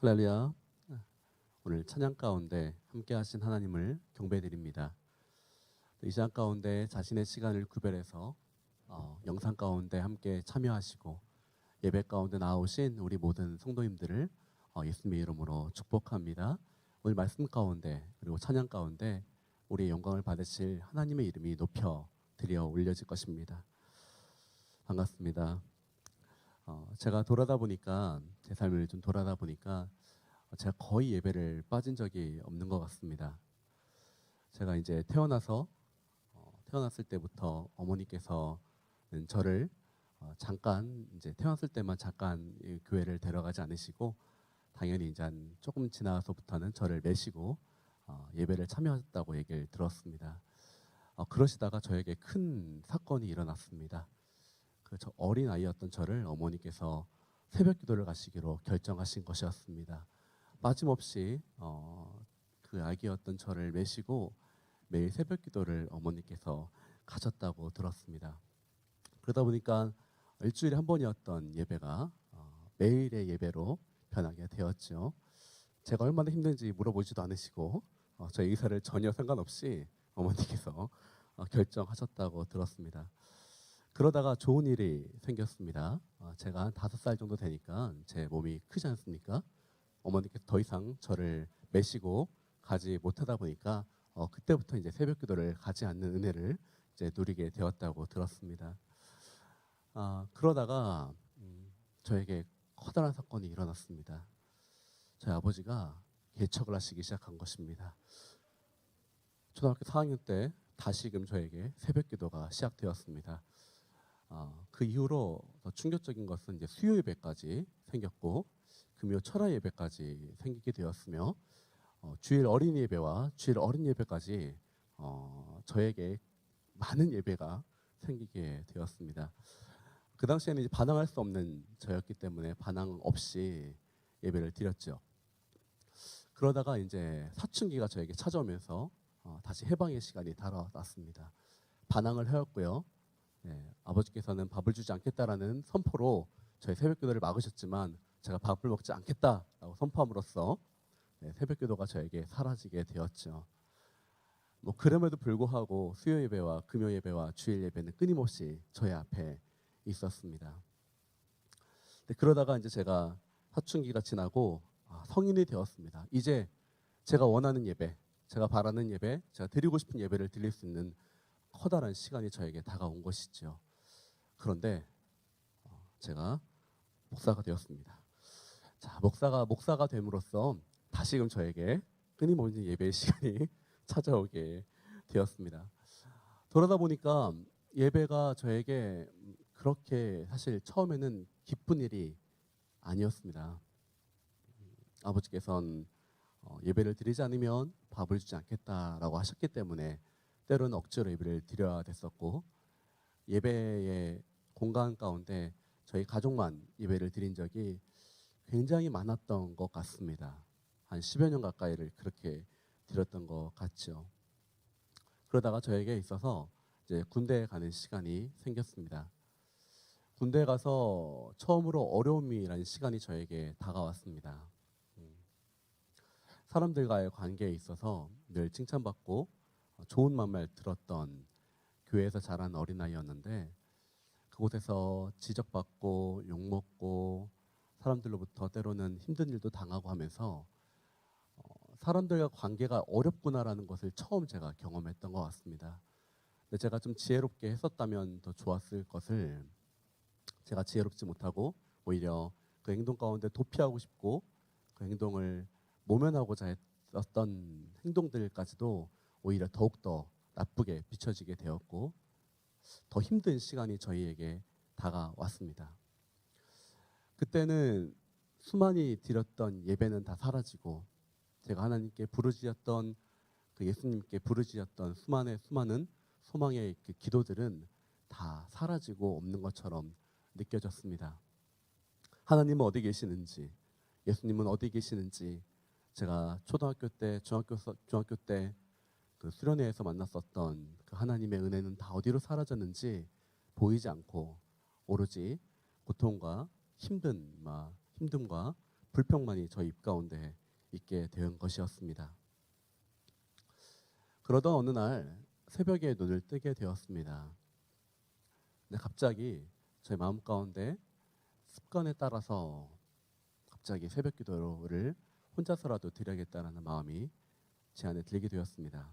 할렐루야. 오늘 찬양 가운데 함께 하신 하나님을 경배드립니다. 이 시간 가운데 자신의 시간을 구별해서 영상 가운데 함께 참여하시고 예배 가운데 나오신 우리 모든 성도님들을 예수님의 이름으로 축복합니다. 오늘 말씀 가운데 그리고 찬양 가운데 우리의 영광을 받으실 하나님의 이름이 높여 드려 올려질 것입니다. 반갑습니다. 제가 돌아다 보니까 제 삶을 좀 돌아다 보니까 제가 거의 예배를 빠진 적이 없는 것 같습니다. 제가 이제 태어났을 때부터 어머니께서는 저를 잠깐 이제 태어났을 때만 잠깐 이 교회를 데려가지 않으시고 당연히 이제 조금 지나서부터는 저를 메시고 예배를 참여했다고 얘기를 들었습니다. 그러시다가 저에게 큰 사건이 일어났습니다. 저 어린 아이였던 저를 어머니께서 새벽 기도를 가시기로 결정하신 것이었습니다. 빠짐없이 그 아기였던 저를 메시고 매일 새벽 기도를 어머니께서 가셨다고 들었습니다. 그러다 보니까 일주일에 한 번이었던 예배가 매일의 예배로 변하게 되었죠. 제가 얼마나 힘든지 물어보지도 않으시고 저의 의사를 전혀 상관없이 어머니께서 결정하셨다고 들었습니다. 그러다가 좋은 일이 생겼습니다. 제가 한 5살 정도 되니까 제 몸이 크지 않습니까? 어머니께서 더 이상 저를 메시고 가지 못하다 보니까 그때부터 이제 새벽 기도를 가지 않는 은혜를 이제 누리게 되었다고 들었습니다. 그러다가 저에게 커다란 사건이 일어났습니다. 저희 아버지가 개척을 하시기 시작한 것입니다. 초등학교 4학년 때 다시금 저에게 새벽 기도가 시작되었습니다. 그 이후로 더 충격적인 것은 이제 수요 예배까지 생겼고 금요 철야 예배까지 생기게 되었으며 주일 어린이 예배와 주일 어린 예배까지 저에게 많은 예배가 생기게 되었습니다. 그 당시에는 이제 반항할 수 없는 저였기 때문에 반항 없이 예배를 드렸죠. 그러다가 이제 사춘기가 저에게 찾아오면서 다시 해방의 시간이 다가왔습니다. 반항을 하였고요. 네, 아버지께서는 밥을 주지 않겠다라는 선포로 저희 새벽기도를 막으셨지만 제가 밥을 먹지 않겠다라고 선포함으로써 새벽 기도가 저에게 사라지게 되었죠. 그럼에도 불구하고 수요 예배와 금요 예배와 주일 예배는 끊임없이 저희 앞에 있었습니다. 그러다가 이제 제가 사춘기가 지나고 성인이 되었습니다. 이제 제가 원하는 예배, 제가 바라는 예배, 제가 드리고 싶은 예배를 드릴 수 있는 커다란 시간이 저에게 다가온 것이죠. 그런데 제가 목사가 되었습니다. 자, 목사가 됨으로써 다시금 저에게 끊임없는 예배의 시간이 찾아오게 되었습니다. 돌아다 보니까 예배가 저에게 그렇게 사실 처음에는 기쁜 일이 아니었습니다. 아버지께서는 예배를 드리지 않으면 밥을 주지 않겠다라고 하셨기 때문에 때로는 억지로 예배를 드려야 됐었고 예배의 공간 가운데 저희 가족만 예배를 드린 적이 굉장히 많았던 것 같습니다. 한 10여 년 가까이를 그렇게 드렸던 것 같죠. 그러다가 저에게 있어서 이제 군대에 가는 시간이 생겼습니다. 군대에 가서 처음으로 어려움이라는 시간이 저에게 다가왔습니다. 사람들과의 관계에 있어서 늘 칭찬받고 좋은 말만 들었던 교회에서 자란 어린아이였는데 그곳에서 지적받고 욕먹고 사람들로부터 때로는 힘든 일도 당하고 하면서 사람들과 관계가 어렵구나라는 것을 처음 제가 경험했던 것 같습니다. 근데 제가 좀 지혜롭게 했었다면 더 좋았을 것을 제가 지혜롭지 못하고 오히려 그 행동 가운데 도피하고 싶고 그 행동을 모면하고자 했었던 행동들까지도 오히려 더욱더 나쁘게 비춰지게 되었고 더 힘든 시간이 저희에게 다가왔습니다. 그때는 수많이 드렸던 예배는 다 사라지고 제가 하나님께 부르짖었던 그 예수님께 부르짖었던 수많은 소망의 그 기도들은 다 사라지고 없는 것처럼 느껴졌습니다. 하나님은 어디 계시는지, 예수님은 어디 계시는지 제가 초등학교 때, 중학교 때 그 수련회에서 만났었던 그 하나님의 은혜는 다 어디로 사라졌는지 보이지 않고 오로지 고통과 힘듦과 불평만이 저희 입 가운데 있게 된 것이었습니다. 그러던 어느 날 새벽에 눈을 뜨게 되었습니다. 근데 갑자기 저희 마음 가운데 습관에 따라서 갑자기 새벽 기도를 혼자서라도 드려야겠다는 마음이 제 안에 들게 되었습니다.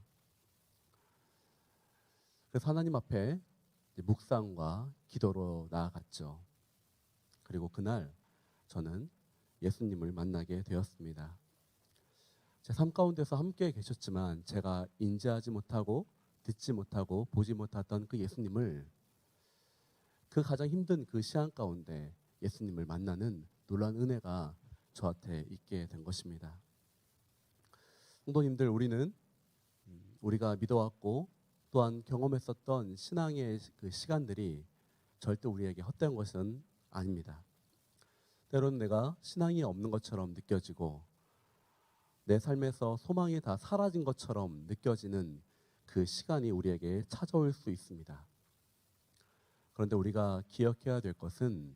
그래서 하나님 앞에 묵상과 기도로 나아갔죠. 그리고 그날 저는 예수님을 만나게 되었습니다. 제 삶 가운데서 함께 계셨지만 제가 인지하지 못하고 듣지 못하고 보지 못했던 그 예수님을, 그 가장 힘든 그 시간 가운데 예수님을 만나는 놀라운 은혜가 저한테 있게 된 것입니다. 성도님들, 우리가 믿어왔고 또한 경험했었던 신앙의 그 시간들이 절대 우리에게 헛된 것은 아닙니다. 때로는 내가 신앙이 없는 것처럼 느껴지고 내 삶에서 소망이 다 사라진 것처럼 느껴지는 그 시간이 우리에게 찾아올 수 있습니다. 그런데 우리가 기억해야 될 것은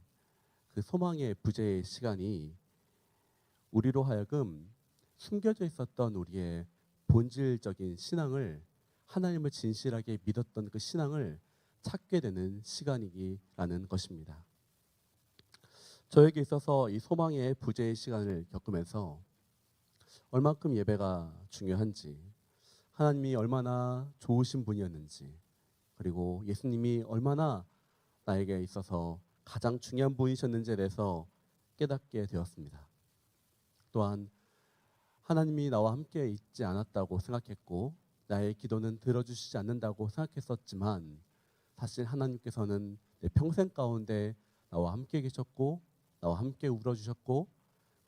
그 소망의 부재의 시간이 우리로 하여금 숨겨져 있었던 우리의 본질적인 신앙을, 하나님을 진실하게 믿었던 그 신앙을 찾게 되는 시간이라는 것입니다. 저에게 있어서 이 소망의 부재의 시간을 겪으면서 얼만큼 예배가 중요한지, 하나님이 얼마나 좋으신 분이었는지, 그리고 예수님이 얼마나 나에게 있어서 가장 중요한 분이셨는지에 대해서 깨닫게 되었습니다. 또한 하나님이 나와 함께 있지 않았다고 생각했고 나의 기도는 들어주시지 않는다고 생각했었지만, 사실 하나님께서는 내 평생 가운데 나와 함께 계셨고 나와 함께 울어주셨고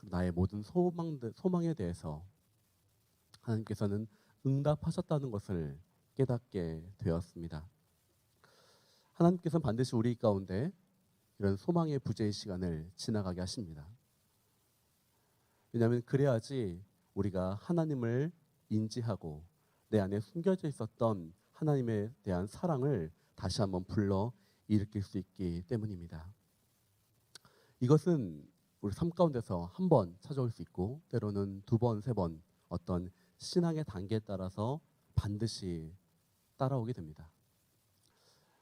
나의 모든 소망에 대해서 하나님께서는 응답하셨다는 것을 깨닫게 되었습니다. 하나님께서는 반드시 우리 가운데 이런 소망의 부재의 시간을 지나가게 하십니다. 왜냐하면 그래야지 우리가 하나님을 인지하고 내 안에 숨겨져 있었던 하나님에 대한 사랑을 다시 한번 불러 일으킬 수 있기 때문입니다. 이것은 우리 삶 가운데서 한 번 찾아올 수 있고 때로는 두 번, 세 번 어떤 신앙의 단계에 따라서 반드시 따라오게 됩니다.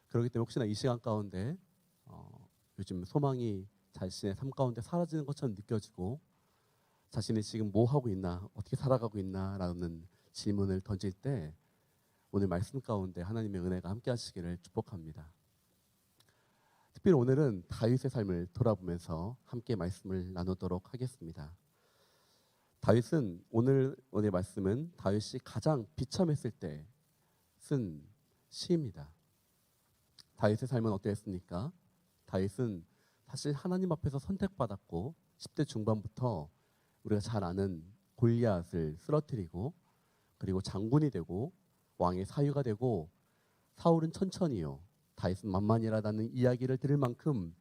그렇기 때문에 혹시나 이 시간 가운데 요즘 소망이 자신의 삶 가운데 사라지는 것처럼 느껴지고 자신이 지금 뭐 하고 있나, 어떻게 살아가고 있나라는 질문을 던질 때 오늘 말씀 가운데 하나님의 은혜가 함께 하시기를 축복합니다. 특별히 오늘은 다윗의 삶을 돌아보면서 함께 말씀을 나누도록 하겠습니다. 다윗은 오늘의 말씀은 다윗이 가장 비참했을 때 쓴 시입니다. 다윗의 삶은 어땠습니까? 다윗은 사실 하나님 앞에서 선택받았고 10대 중반부터 우리가 잘 아는 골리앗을 쓰러뜨리고 그리고 장군이 되고 왕의 사위가 되고 사울은 천천히요 다윗은 만만이라는 이야기를 들을 만큼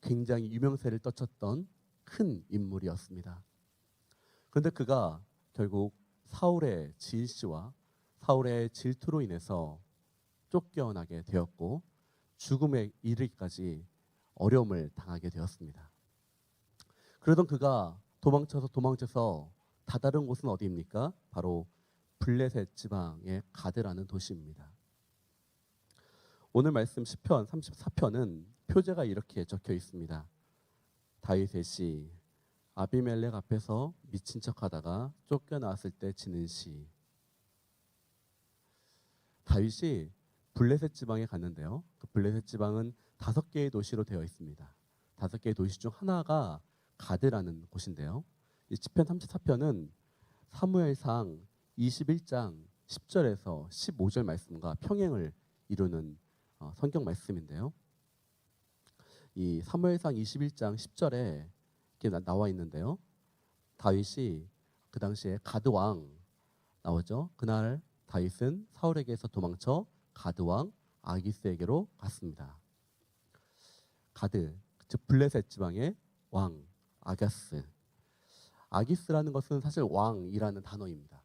굉장히 유명세를 떨쳤던 큰 인물이었습니다. 그런데 그가 결국 사울의 지시와 사울의 질투로 인해서 쫓겨나게 되었고 죽음에 이르기까지 어려움을 당하게 되었습니다. 그러던 그가 도망쳐서 다다른 곳은 어디입니까? 바로 블레셋 지방의 가드라는 도시입니다. 오늘 말씀 시편 34편은 표제가 이렇게 적혀 있습니다. 다윗의 시, 아비멜렉 앞에서 미친 척하다가 쫓겨나왔을 때 지는 시. 다윗이 블레셋 지방에 갔는데요. 그 블레셋 지방은 5개의 도시로 되어 있습니다. 5개의 도시 중 하나가 가드라는 곳인데요. 이 시편 34편은 사무엘상 21장 10절에서 15절 말씀과 평행을 이루는 성경 말씀인데요. 이 사무엘상 21장 10절에 이렇게 나와 있는데요. 다윗이 그 당시에 가드 왕 나오죠. 그날 다윗은 사울에게서 도망쳐 가드 왕 아기스에게로 갔습니다. 가드, 즉 블레셋 지방의 왕 아가스. 아기스라는 것은 사실 왕이라는 단어입니다.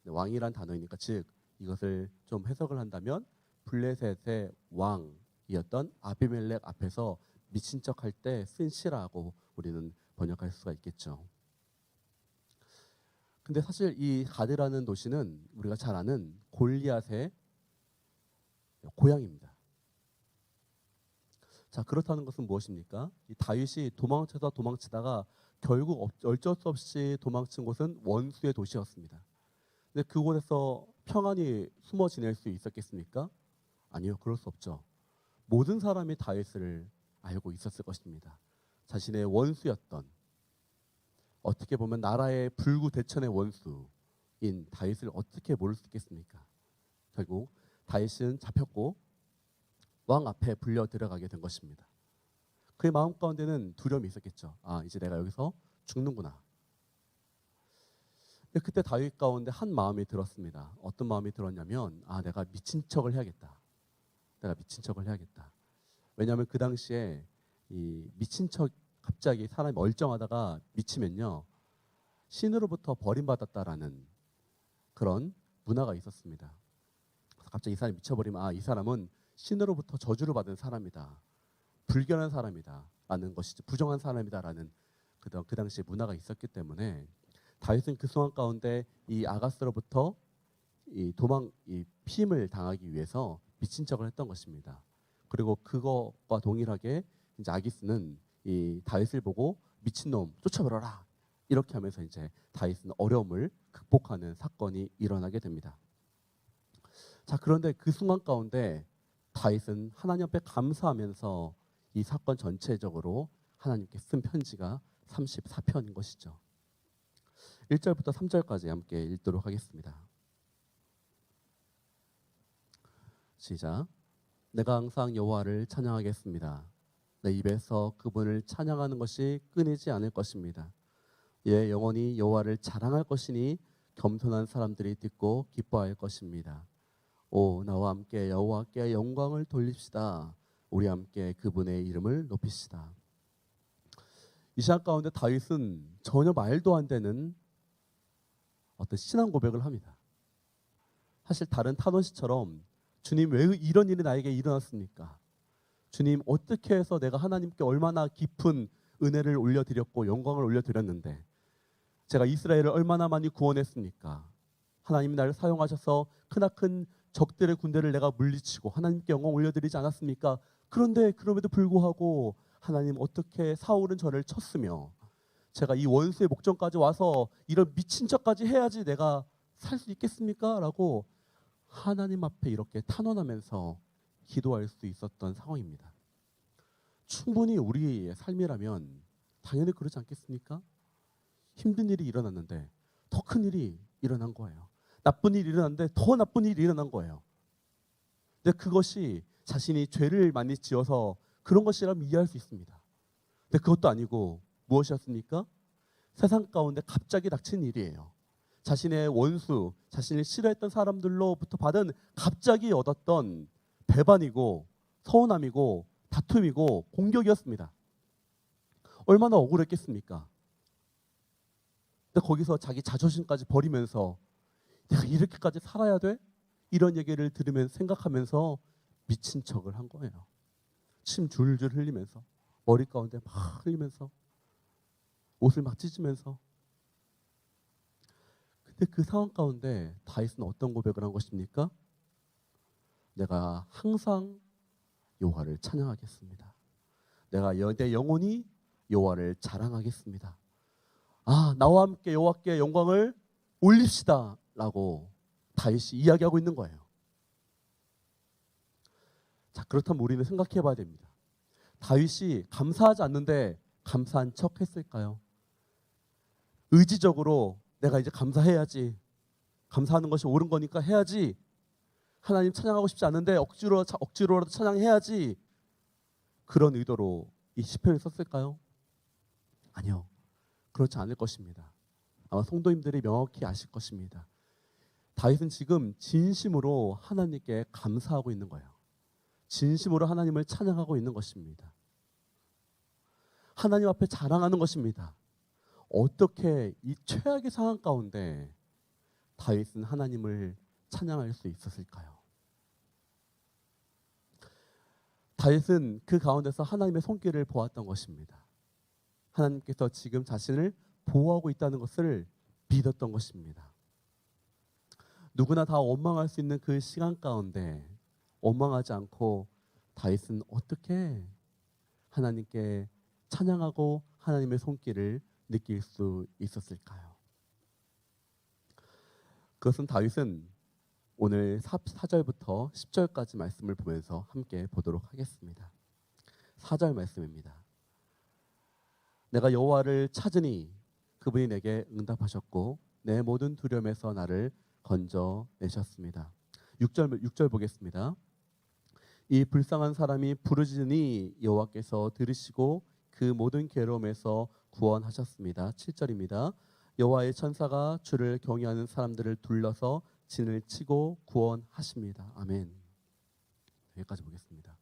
왕이란 단어이니까 즉 이것을 좀 해석을 한다면 블레셋의 왕이었던 아비멜렉 앞에서 미친 척할 때 쓴 시라고 우리는 번역할 수가 있겠죠. 근데 사실 이 가드라는 도시는 우리가 잘 아는 골리앗의 고향입니다. 자, 그렇다는 것은 무엇입니까? 이 다윗이 도망치다가 결국 어쩔 수 없이 도망친 곳은 원수의 도시였습니다. 근데 그곳에서 평안히 숨어 지낼 수 있었겠습니까? 아니요, 그럴 수 없죠. 모든 사람이 다윗을 알고 있었을 것입니다. 자신의 원수였던, 어떻게 보면 나라의 불구대천의 원수인 다윗을 어떻게 모를 수 있겠습니까? 결국 다윗은 잡혔고 왕 앞에 불려 들어가게 된 것입니다. 그의 마음 가운데는 두려움이 있었겠죠. 아, 이제 내가 여기서 죽는구나. 근데 그때 다윗 가운데 한 마음이 들었습니다. 어떤 마음이 들었냐면, 아, 내가 미친 척을 해야겠다. 내가 미친 척을 해야겠다. 왜냐하면 그 당시에 이 미친 척, 갑자기 사람이 멀쩡하다가 미치면요, 신으로부터 버림받았다라는 그런 문화가 있었습니다. 그래서 갑자기 이 사람이 미쳐버리면, 아, 이 사람은 신으로부터 저주를 받은 사람이다, 불결한 사람이다 라는 것이죠. 부정한 사람이다라는 그 당시에 문화가 있었기 때문에 다윗은 그 상황 가운데 이 아가스로부터 이 피임을 당하기 위해서 미친 척을 했던 것입니다. 그리고 그것과 동일하게 이제 아기스는 이 다윗을 보고 미친놈 쫓아버려라 이렇게 하면서 이제 다윗은 어려움을 극복하는 사건이 일어나게 됩니다. 자, 그런데 그 순간 가운데 다윗은 하나님 앞에 감사하면서 이 사건 전체적으로 하나님께 쓴 편지가 34편인 것이죠. 1절부터 3절까지 함께 읽도록 하겠습니다. 시작. 내가 항상 여호와를 찬양하겠습니다. 내 입에서 그분을 찬양하는 것이 끊이지 않을 것입니다. 예, 영원히 여호와를 자랑할 것이니 겸손한 사람들이 듣고 기뻐할 것입니다. 오, 나와 함께 여호와께 영광을 돌립시다. 우리 함께 그분의 이름을 높이시다. 이 시간 가운데 다윗은 전혀 말도 안 되는 어떤 신앙 고백을 합니다. 사실 다른 탄원시처럼 주님, 왜 이런 일이 나에게 일어났습니까? 주님, 어떻게 해서 내가 하나님께 얼마나 깊은 은혜를 올려드렸고 영광을 올려드렸는데 제가 이스라엘을 얼마나 많이 구원했습니까? 하나님이 나를 사용하셔서 크나큰 적들의 군대를 내가 물리치고 하나님께 영광 올려드리지 않았습니까? 그런데 그럼에도 불구하고 하나님, 어떻게 사울은 저를 쳤으며 제가 이 원수의 목전까지 와서 이런 미친 척까지 해야지 내가 살 수 있겠습니까? 라고 하나님 앞에 이렇게 탄원하면서 기도할 수 있었던 상황입니다. 충분히 우리의 삶이라면 당연히 그러지 않겠습니까? 힘든 일이 일어났는데 더 큰 일이 일어난 거예요. 나쁜 일이 일어났는데 더 나쁜 일이 일어난 거예요. 근데 그것이 자신이 죄를 많이 지어서 그런 것이라면 이해할 수 있습니다. 근데 그것도 아니고 무엇이었습니까? 세상 가운데 갑자기 닥친 일이에요. 자신의 원수, 자신을 싫어했던 사람들로부터 받은 갑자기 얻었던 배반이고 서운함이고 다툼이고 공격이었습니다. 얼마나 억울했겠습니까? 근데 거기서 자기 자존심까지 버리면서 내가 이렇게까지 살아야 돼? 이런 얘기를 들으면서 생각하면서 미친 척을 한 거예요. 침 줄줄 흘리면서, 머리 가운데 막 흘리면서, 옷을 막 찢으면서. 근데 그 상황 가운데 다윗은 어떤 고백을 한 것입니까? 내가 항상 여호와를 찬양하겠습니다. 내가 내 영혼이 여호와를 자랑하겠습니다. 아, 나와 함께 여호와께 영광을 올립시다 라고 다윗이 이야기하고 있는 거예요. 자, 그렇다면 우리는 생각해 봐야 됩니다. 다윗이 감사하지 않는데 감사한 척 했을까요? 의지적으로 내가 이제 감사해야지, 감사하는 것이 옳은 거니까 해야지, 하나님 찬양하고 싶지 않은데 억지로라도 찬양해야지, 그런 의도로 이 시편을 썼을까요? 아니요, 그렇지 않을 것입니다. 아마 성도님들이 명확히 아실 것입니다. 다윗은 지금 진심으로 하나님께 감사하고 있는 거예요. 진심으로 하나님을 찬양하고 있는 것입니다. 하나님 앞에 자랑하는 것입니다. 어떻게 이 최악의 상황 가운데 다윗은 하나님을 찬양할 수 있었을까요? 다윗은 그 가운데서 하나님의 손길을 보았던 것입니다. 하나님께서 지금 자신을 보호하고 있다는 것을 믿었던 것입니다. 누구나 다 원망할 수 있는 그 시간 가운데 원망하지 않고 다윗은 어떻게 하나님께 찬양하고 하나님의 손길을 느낄 수 있었을까요? 그것은 다윗은 오늘 4절부터 10절까지 말씀을 보면서 함께 보도록 하겠습니다. 4절 말씀입니다. 내가 여호와를 찾으니 그분이 내게 응답하셨고 내 모든 두려움에서 나를 건져내셨습니다. 6절 보겠습니다. 이 불쌍한 사람이 부르짖으니 여호와께서 들으시고 그 모든 괴로움에서 구원하셨습니다. 7절입니다. 여호와의 천사가 주를 경외하는 사람들을 둘러서 진을 치고 구원하십니다. 아멘. 여기까지 보겠습니다.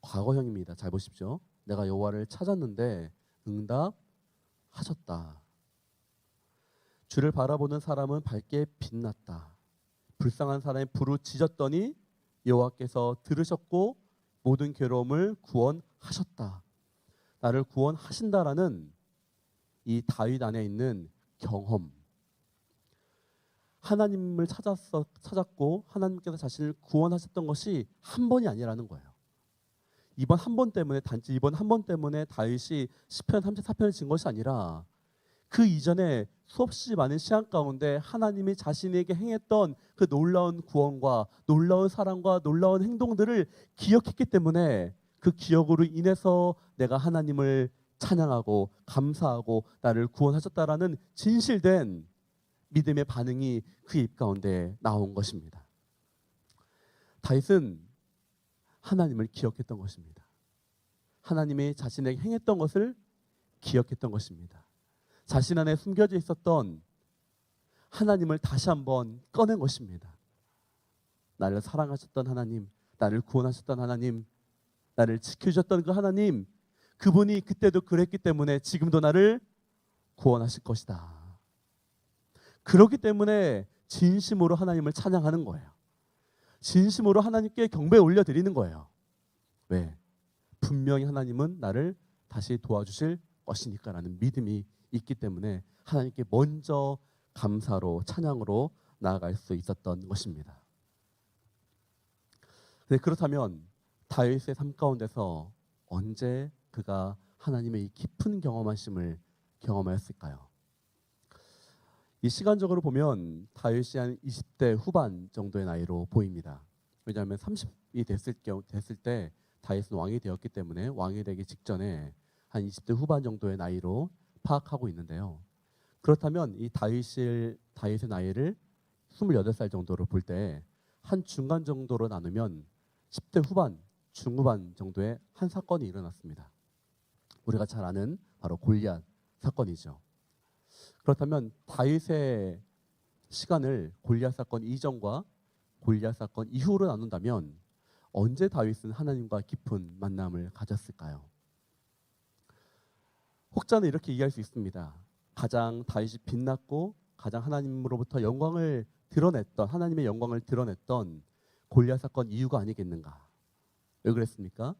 과거형입니다. 잘 보십시오. 내가 여호와를 찾았는데 응답하셨다. 주를 바라보는 사람은 밝게 빛났다. 불쌍한 사람이 부르짖었더니 여호와께서 들으셨고 모든 괴로움을 구원하셨다. 나를 구원하신다라는 이 다윗 안에 있는 경험. 하나님을 찾았고 하나님께서 자신을 구원하셨던 것이 한 번이 아니라는 거예요. 이번 한 번 때문에, 단지 이번 한 번 때문에 다윗이 시편 34편을 진 것이 아니라 그 이전에 수없이 많은 시간 가운데 하나님이 자신에게 행했던 그 놀라운 구원과 놀라운 사랑과 놀라운 행동들을 기억했기 때문에 그 기억으로 인해서 내가 하나님을 찬양하고 감사하고 나를 구원하셨다라는 진실된 믿음의 반응이 그의 입 가운데 나온 것입니다. 다윗은 하나님을 기억했던 것입니다. 하나님이 자신에게 행했던 것을 기억했던 것입니다. 자신 안에 숨겨져 있었던 하나님을 다시 한번 꺼낸 것입니다. 나를 사랑하셨던 하나님, 나를 구원하셨던 하나님, 나를 지켜주셨던 그 하나님, 그분이 그때도 그랬기 때문에 지금도 나를 구원하실 것이다. 그렇기 때문에 진심으로 하나님을 찬양하는 거예요. 진심으로 하나님께 경배 올려드리는 거예요. 왜? 분명히 하나님은 나를 다시 도와주실 것이니까라는 믿음이 있기 때문에 하나님께 먼저 감사로 찬양으로 나아갈 수 있었던 것입니다. 네, 그렇다면 다윗의 삶 가운데서 언제 그가 하나님의 이 깊은 경험하심을 경험하였을까요? 이 시간적으로 보면 다윗이 한 20대 후반 정도의 나이로 보입니다. 왜냐하면 30이 됐을 때 다윗은 왕이 되었기 때문에 왕이 되기 직전에 한 20대 후반 정도의 나이로 파악하고 있는데요. 그렇다면 이 다윗의 나이를 28살 정도로 볼 때 한 중간 정도로 나누면 10대 후반, 중후반 정도의 한 사건이 일어났습니다. 우리가 잘 아는 바로 골리앗 사건이죠. 그렇다면 다윗의 시간을 골리앗 사건 이전과 골리앗 사건 이후로 나눈다면 언제 다윗은 하나님과 깊은 만남을 가졌을까요? 혹자는 이렇게 이해할 수 있습니다. 가장 다윗이 빛났고 가장 하나님으로부터 영광을 드러냈던, 하나님의 영광을 드러냈던 골리앗 사건 이후가 아니겠는가? 왜 그랬습니까?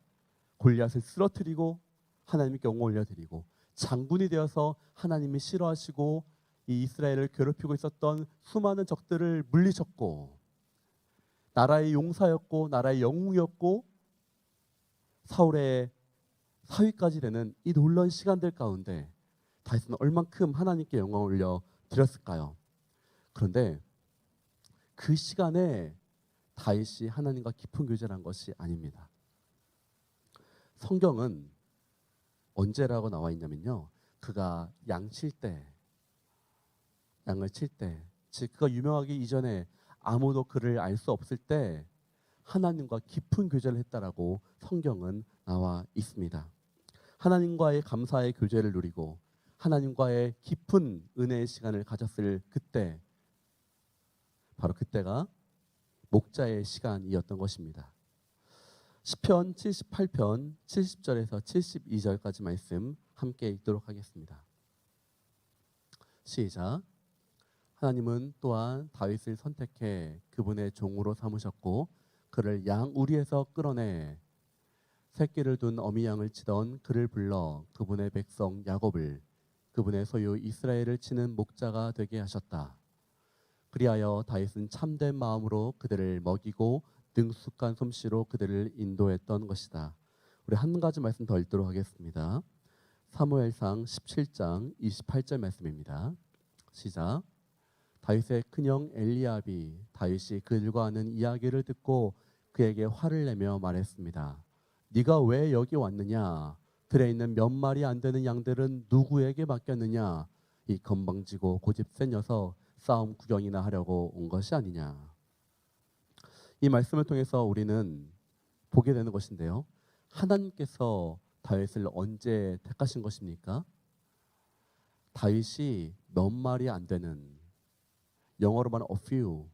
골리앗을 쓰러뜨리고 하나님께 영광 올려드리고 장군이 되어서 하나님이 싫어하시고 이 이스라엘을 괴롭히고 있었던 수많은 적들을 물리쳤고 나라의 용사였고 나라의 영웅이었고 사울의 사위까지 되는 이 놀라운 시간들 가운데 다윗은 얼만큼 하나님께 영광을 올려 드렸을까요? 그런데 그 시간에 다윗이 하나님과 깊은 교제를 한 것이 아닙니다. 성경은 언제라고 나와 있냐면요, 그가 양을 칠 때, 즉 그가 유명하기 이전에 아무도 그를 알 수 없을 때 하나님과 깊은 교제를 했다라고 성경은 나와 있습니다. 하나님과의 감사의 교제를 누리고 하나님과의 깊은 은혜의 시간을 가졌을 그때, 바로 그때가 목자의 시간이었던 것입니다. 시편 78편 70절에서 72절까지 말씀 함께 읽도록 하겠습니다. 시작. 하나님은 또한 다윗을 선택해 그분의 종으로 삼으셨고 그를 양 우리에서 끌어내 새끼를 둔 어미 양을 치던 그를 불러 그분의 백성 야곱을 그분의 소유 이스라엘을 치는 목자가 되게 하셨다. 그리하여 다윗은 참된 마음으로 그들을 먹이고 능숙한 솜씨로 그들을 인도했던 것이다. 우리 한 가지 말씀 더 읽도록 하겠습니다. 사무엘상 17장 28절 말씀입니다. 시작. 다윗의 큰형 엘리압이 다윗이 그들과 하는 이야기를 듣고 그에게 화를 내며 말했습니다. 네가 왜 여기 왔느냐? 들에 있는 몇 마리 안 되는 양들은 누구에게 맡겼느냐? 이 건방지고 고집센 녀석, 싸움 구경이나 하려고 온 것이 아니냐? 이 말씀을 통해서 우리는 보게 되는 것인데요. 하나님께서 다윗을 언제 택하신 것입니까? 다윗이 몇 마리 안 되는, 영어로 말하면 a few,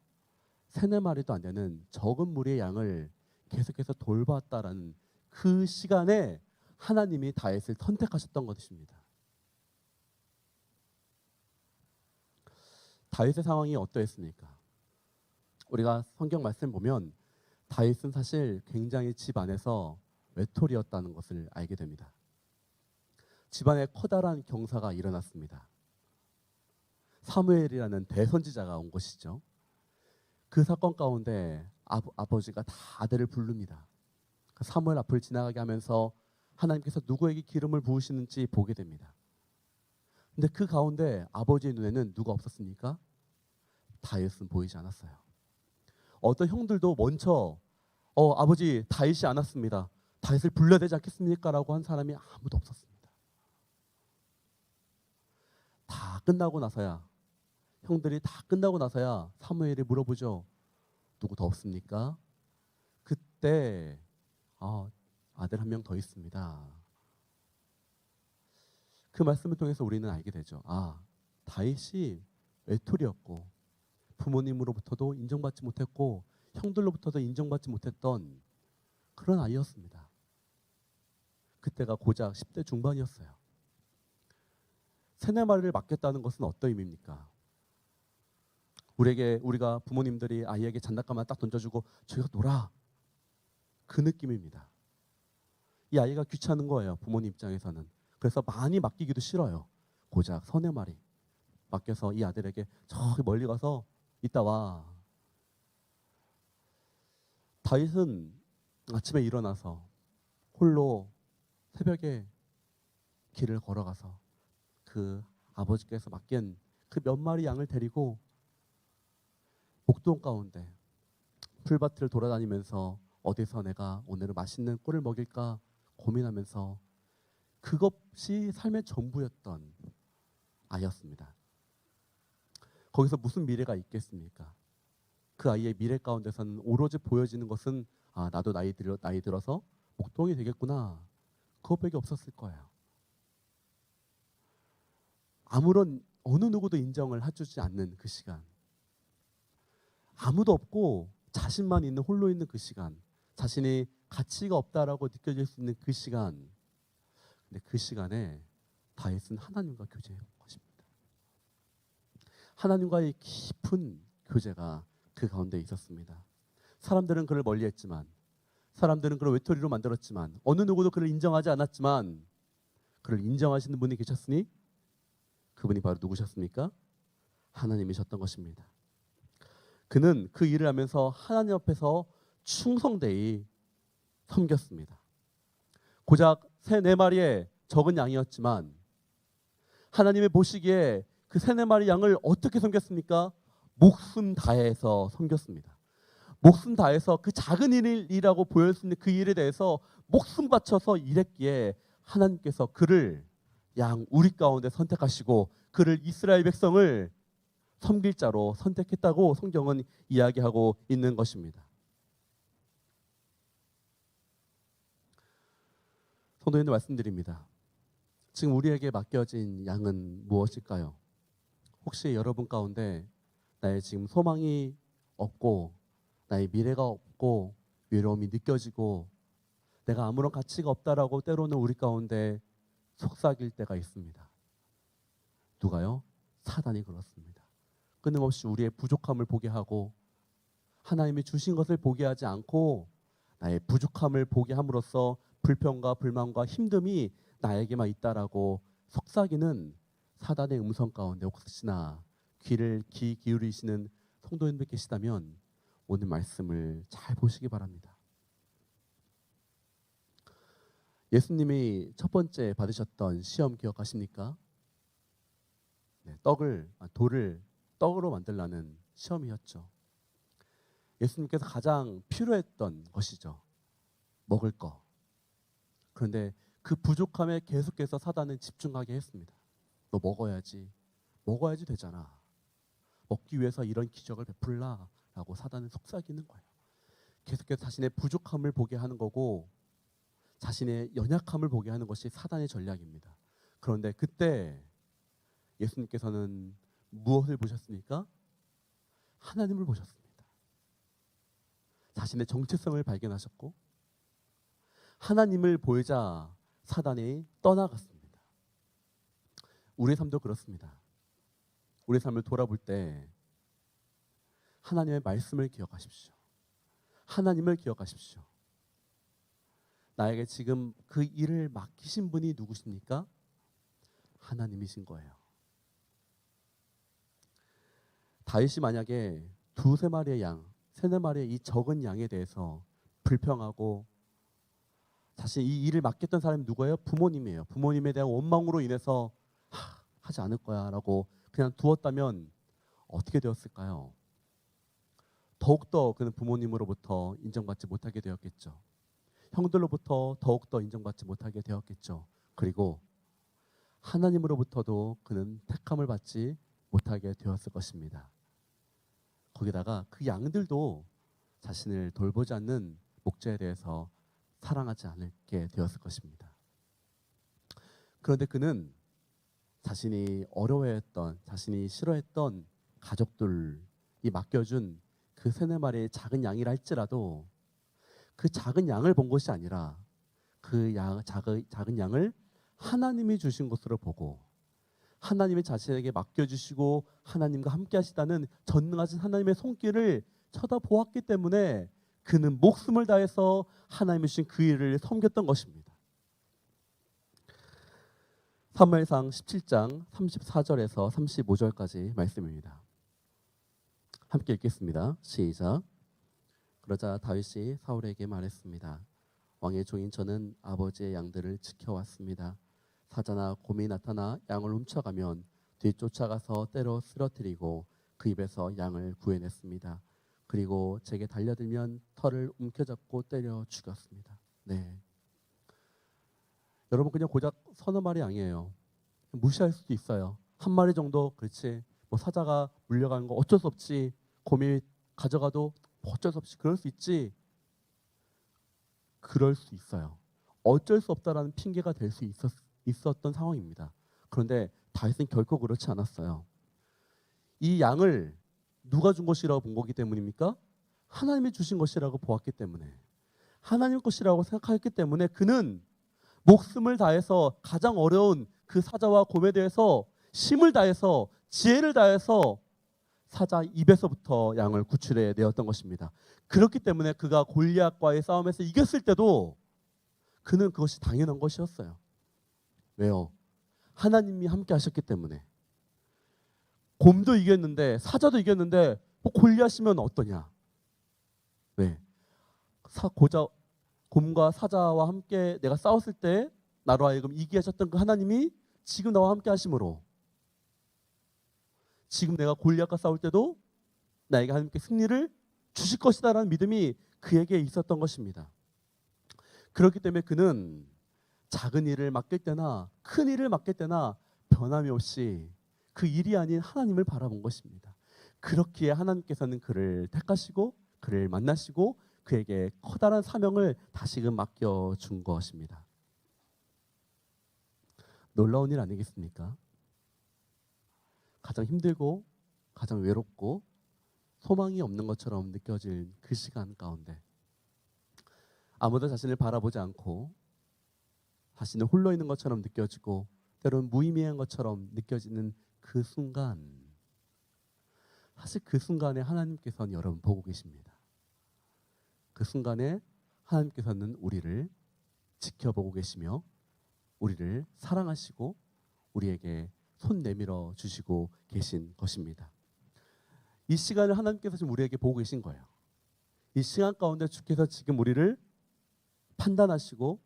세네 마리도 안 되는 적은 무리의 양을 계속해서 돌봤다라는 그 시간에 하나님이 다윗을 선택하셨던 것입니다. 다윗의 상황이 어떠했습니까? 우리가 성경 말씀 보면 다윗은 사실 굉장히 집 안에서 외톨이였다는 것을 알게 됩니다. 집안에 커다란 경사가 일어났습니다. 사무엘이라는 대선지자가 온 것이죠. 그 사건 가운데 아버지가 다 아들을 부릅니다. 사무엘 앞을 지나가게 하면서 하나님께서 누구에게 기름을 부으시는지 보게 됩니다. 근데 그 가운데 아버지의 눈에는 누가 없었습니까? 다윗은 보이지 않았어요. 어떤 형들도 먼저 아버지 다윗이 안 왔습니다. 다윗을 불러야 되지 않겠습니까? 라고 한 사람이 아무도 없었습니다. 다 끝나고 나서야, 형들이 다 끝나고 나서야 사무엘이 물어보죠. 누구 더 없습니까? 그때 아들 한 명 더 있습니다. 그 말씀을 통해서 우리는 알게 되죠. 다윗이 외톨이였고 부모님으로부터도 인정받지 못했고 형들로부터도 인정받지 못했던 그런 아이였습니다. 그때가 고작 10대 중반이었어요. 세네 마리를 맡겼다는 것은 어떤 의미입니까? 우리가 부모님들이 아이에게 장난감을 딱 던져주고 저기가 놀아, 그 느낌입니다. 이 아이가 귀찮은 거예요, 부모님 입장에서는. 그래서 많이 맡기기도 싫어요. 고작 서네 마리 맡겨서 이 아들에게 저기 멀리 가서 이따 와. 다윗은 아침에 일어나서 홀로 새벽에 길을 걸어가서 그 아버지께서 맡긴 그 몇 마리 양을 데리고 목동 가운데 풀밭을 돌아다니면서 어디서 내가 오늘은 맛있는 꿀을 먹일까 고민하면서 그것이 삶의 전부였던 아이였습니다. 거기서 무슨 미래가 있겠습니까? 그 아이의 미래 가운데서는 오로지 보여지는 것은 나도 나이 들어서 목동이 되겠구나, 그것밖에 없었을 거예요. 아무런 어느 누구도 인정을 해주지 않는 그 시간, 아무도 없고 자신만 있는 홀로 있는 그 시간, 자신이 가치가 없다라고 느껴질 수 있는 그 시간. 근데 그 시간에 다윗은 하나님과 교제한 것입니다. 하나님과의 깊은 교제가 그 가운데 있었습니다. 사람들은 그를 멀리했지만, 사람들은 그를 외톨이로 만들었지만, 어느 누구도 그를 인정하지 않았지만 그를 인정하시는 분이 계셨으니 그분이 바로 누구셨습니까? 하나님이셨던 것입니다. 그는 그 일을 하면서 하나님 앞에서 충성되이 섬겼습니다. 고작 3-4마리의 적은 양이었지만 하나님의 보시기에 그 3-4마리 양을 어떻게 섬겼습니까? 목숨 다해서 섬겼습니다. 목숨 다해서 그 작은 일이라고 보일 수 있는 그 일에 대해서 목숨 바쳐서 일했기에 하나님께서 그를 양 우리 가운데 선택하시고 그를 이스라엘 백성을 섬길 자로 선택했다고 성경은 이야기하고 있는 것입니다. 성도님들 말씀드립니다. 지금 우리에게 맡겨진 양은 무엇일까요? 혹시 여러분 가운데 나의 지금 소망이 없고 나의 미래가 없고 외로움이 느껴지고 내가 아무런 가치가 없다라고 때로는 우리 가운데 속삭일 때가 있습니다. 누가요? 사단이 그렇습니다. 끊임없이 우리의 부족함을 보게 하고 하나님이 주신 것을 보게 하지 않고 나의 부족함을 보게 함으로써 불평과 불만과 힘듦이 나에게만 있다라고 속삭이는 사단의 음성 가운데 혹시나 귀 기울이시는 성도님들 계시다면 오늘 말씀을 잘 보시기 바랍니다. 예수님이 첫 번째 받으셨던 시험 기억하십니까? 네, 돌을 떡으로 만들라는 시험이었죠. 예수님께서 가장 필요했던 것이죠. 먹을 거. 그런데 그 부족함에 계속해서 사단은 집중하게 했습니다. 너 먹어야지 되잖아. 먹기 위해서 이런 기적을 베풀라라고 사단은 속삭이는 거예요. 계속해서 자신의 부족함을 보게 하는 거고 자신의 연약함을 보게 하는 것이 사단의 전략입니다. 그런데 그때 예수님께서는 무엇을 보셨습니까? 하나님을 보셨습니다. 자신의 정체성을 발견하셨고 하나님을 보이자 사단이 떠나갔습니다. 우리의 삶도 그렇습니다. 우리의 삶을 돌아볼 때 하나님의 말씀을 기억하십시오. 하나님을 기억하십시오. 나에게 지금 그 일을 맡기신 분이 누구십니까? 하나님이신 거예요. 다윗이 만약에 두세 마리의 양, 세네 마리의 이 적은 양에 대해서 불평하고 사실 이 일을 맡겼던 사람이 누구예요? 부모님이에요. 부모님에 대한 원망으로 인해서 하지 않을 거야 라고 그냥 두었다면 어떻게 되었을까요? 더욱더 그는 부모님으로부터 인정받지 못하게 되었겠죠. 형들로부터 더욱더 인정받지 못하게 되었겠죠. 그리고 하나님으로부터도 그는 택함을 받지 못하게 되었을 것입니다. 거기다가 그 양들도 자신을 돌보지 않는 목자에 대해서 사랑하지 않게 되었을 것입니다. 그런데 그는 자신이 어려워했던, 자신이 싫어했던 가족들이 맡겨준 그 세네 마리의 작은 양이라 할지라도 그 작은 양을 본 것이 아니라 그 작은 양을 하나님이 주신 것으로 보고 하나님이 자신에게 맡겨주시고 하나님과 함께 하시다는 전능하신 하나님의 손길을 쳐다보았기 때문에 그는 목숨을 다해서 하나님이 주신 그 일을 섬겼던 것입니다. 사무엘상 17장 34절에서 35절까지 말씀입니다. 함께 읽겠습니다. 시작. 그러자 다윗이 사울에게 말했습니다. 왕의 종인 저는 아버지의 양들을 지켜왔습니다. 사자나 곰이 나타나 양을 훔쳐가면 뒤쫓아가서 때려 쓰러뜨리고 그 입에서 양을 구해냈습니다. 그리고 제게 달려들면 털을 움켜잡고 때려 죽였습니다. 네, 여러분 그냥 고작 서너 마리 양이에요. 무시할 수도 있어요. 한 마리 정도 그렇지. 뭐 사자가 물려가는 거 어쩔 수 없지. 곰이 가져가도 어쩔 수 없이 그럴 수 있지. 그럴 수 있어요. 어쩔 수 없다라는 핑계가 될 수 있었던 상황입니다. 그런데 다윗은 결코 그렇지 않았어요. 이 양을 누가 준 것이라고 본 거기 때문입니까? 하나님이 주신 것이라고 보았기 때문에, 하나님 것이라고 생각했기 때문에 그는 목숨을 다해서 가장 어려운 그 사자와 곰에 대해서 힘을 다해서 지혜를 다해서 사자 입에서부터 양을 구출해 내었던 것입니다. 그렇기 때문에 그가 골리앗과의 싸움에서 이겼을 때도 그는 그것이 당연한 것이었어요. 왜요? 하나님이 함께 하셨기 때문에. 곰도 이겼는데 사자도 이겼는데 뭐 골리앗이면 어떠냐? 왜? 곰과 사자와 함께 내가 싸웠을 때 나로 하여금 이기게 하셨던 그 하나님이 지금 나와 함께 하심으로 지금 내가 골리앗과 싸울 때도 나에게 하나님께 승리를 주실 것이다라는 믿음이 그에게 있었던 것입니다. 그렇기 때문에 그는 작은 일을 맡길 때나 큰 일을 맡길 때나 변함이 없이 그 일이 아닌 하나님을 바라본 것입니다. 그렇기에 하나님께서는 그를 택하시고 그를 만나시고 그에게 커다란 사명을 다시금 맡겨준 것입니다. 놀라운 일 아니겠습니까? 가장 힘들고 가장 외롭고 소망이 없는 것처럼 느껴질 그 시간 가운데 아무도 자신을 바라보지 않고 자신을 홀로 있는 것처럼 느껴지고 때로는 무의미한 것처럼 느껴지는 그 순간, 사실 그 순간에 하나님께서는 여러분 보고 계십니다. 그 순간에 하나님께서는 우리를 지켜보고 계시며 우리를 사랑하시고 우리에게 손 내밀어 주시고 계신 것입니다. 이 시간을 하나님께서 지금 우리에게 보고 계신 거예요. 이 시간 가운데 주께서 지금 우리를 판단하시고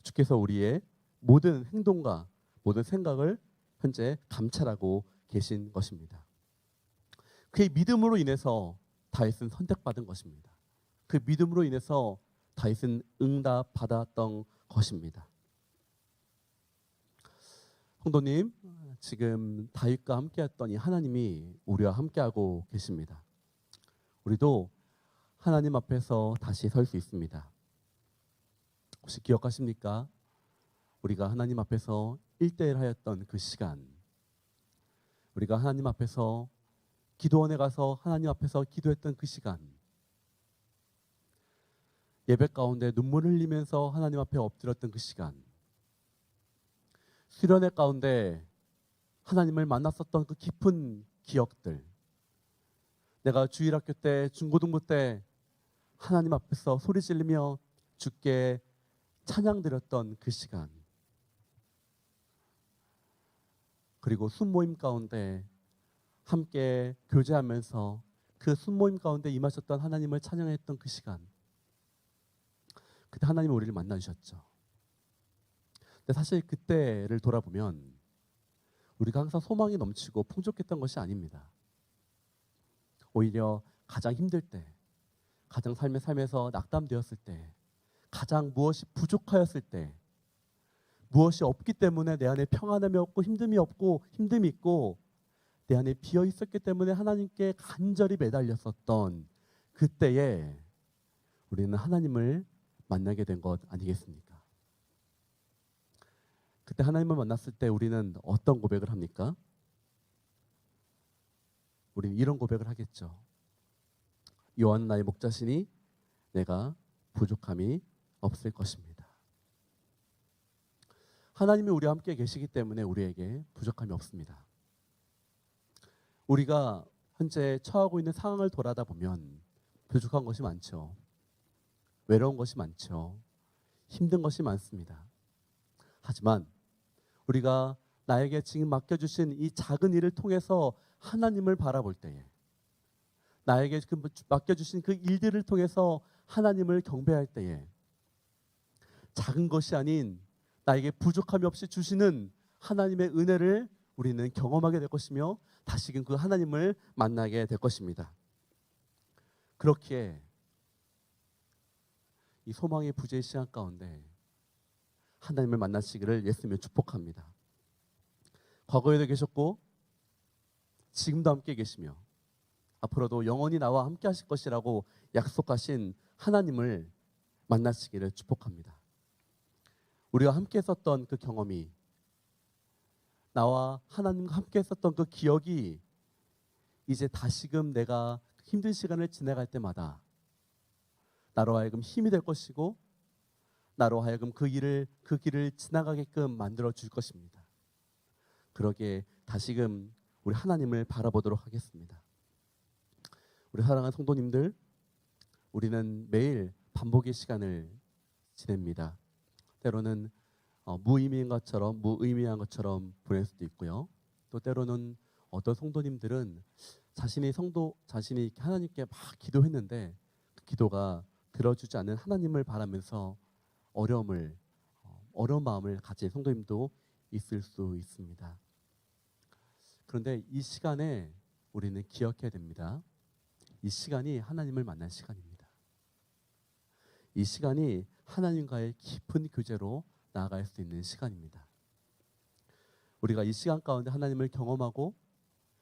주께서 우리의 모든 행동과 모든 생각을 현재 감찰하고 계신 것입니다. 그의 믿음으로 인해서 다윗은 선택받은 것입니다. 그 믿음으로 인해서 다윗은 응답받았던 것입니다. 성도님, 지금 다윗과 함께했던 이 하나님이 우리와 함께하고 계십니다. 우리도 하나님 앞에서 다시 설 수 있습니다. 혹시 기억하십니까? 우리가 하나님 앞에서 1:1 하였던 그 시간, 우리가 하나님 앞에서 기도원에 가서 하나님 앞에서 기도했던 그 시간, 예배 가운데 눈물을 흘리면서 하나님 앞에 엎드렸던 그 시간, 수련회 가운데 하나님을 만났었던 그 깊은 기억들, 내가 주일학교 때, 중고등부 때 하나님 앞에서 소리 지르며 주께 찬양 드렸던 그 시간, 그리고 순모임 가운데 함께 교제하면서 그 순모임 가운데 임하셨던 하나님을 찬양했던 그 시간, 그때 하나님이 우리를 만나주셨죠. 근데 사실 그때를 돌아보면 우리가 항상 소망이 넘치고 풍족했던 것이 아닙니다. 오히려 가장 힘들 때, 가장 삶의 삶에서 낙담되었을 때, 가장 무엇이 부족하였을 때, 무엇이 없기 때문에 내 안에 평안함이 없고 힘듦이 있고 내 안에 비어 있었기 때문에 하나님께 간절히 매달렸었던 그때에 우리는 하나님을 만나게 된 것 아니겠습니까? 그때 하나님을 만났을 때 우리는 어떤 고백을 합니까? 우리는 이런 고백을 하겠죠. 요한 나의 목자시니 내가 부족함이 없을 것입니다. 하나님이 우리와 함께 계시기 때문에 우리에게 부족함이 없습니다. 우리가 현재 처하고 있는 상황을 돌아다 보면 부족한 것이 많죠. 외로운 것이 많죠. 힘든 것이 많습니다. 하지만 우리가 나에게 지금 맡겨주신 이 작은 일을 통해서 하나님을 바라볼 때에, 나에게 맡겨주신 그 일들을 통해서 하나님을 경배할 때에 작은 것이 아닌 나에게 부족함이 없이 주시는 하나님의 은혜를 우리는 경험하게 될 것이며 다시금 그 하나님을 만나게 될 것입니다. 그렇기에 이 소망의 부재의 시간 가운데 하나님을 만나시기를 예수님을 축복합니다. 과거에도 계셨고 지금도 함께 계시며 앞으로도 영원히 나와 함께 하실 것이라고 약속하신 하나님을 만나시기를 축복합니다. 우리가 함께 했었던 그 경험이, 나와 하나님과 함께 했었던 그 기억이 이제 다시금 내가 힘든 시간을 지나갈 때마다 나로 하여금 힘이 될 것이고 나로 하여금 그 길을 지나가게끔 만들어 줄 것입니다. 그러기에 다시금 우리 하나님을 바라보도록 하겠습니다. 우리 사랑하는 성도님들, 우리는 매일 반복의 시간을 지냅니다. 때로는 무의미한 것처럼 보낼 수도 있고요. 또 때로는 어떤 성도님들은 자신이 하나님께 막 기도했는데 그 기도가 들어주지 않는 하나님을 바라면서 어려운 마음을 가진 성도님도 있을 수 있습니다. 그런데 이 시간에 우리는 기억해야 됩니다. 이 시간이 하나님을 만날 시간입니다. 이 시간이 하나님과의 깊은 교제로 나아갈 수 있는 시간입니다. 우리가 이 시간 가운데 하나님을 경험하고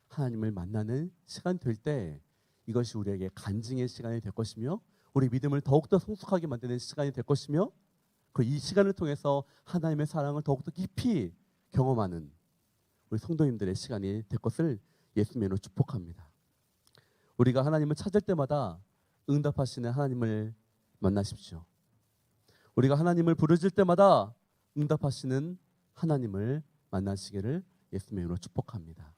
하나님을 만나는 시간 될 때 이것이 우리에게 간증의 시간이 될 것이며 우리 믿음을 더욱더 성숙하게 만드는 시간이 될 것이며 이 시간을 통해서 하나님의 사랑을 더욱더 깊이 경험하는 우리 성도님들의 시간이 될 것을 예수님으로 축복합니다. 우리가 하나님을 찾을 때마다 응답하시는 하나님을 만나십시오. 우리가 하나님을 부르실 때마다 응답하시는 하나님을 만나시기를 예수님으로 축복합니다.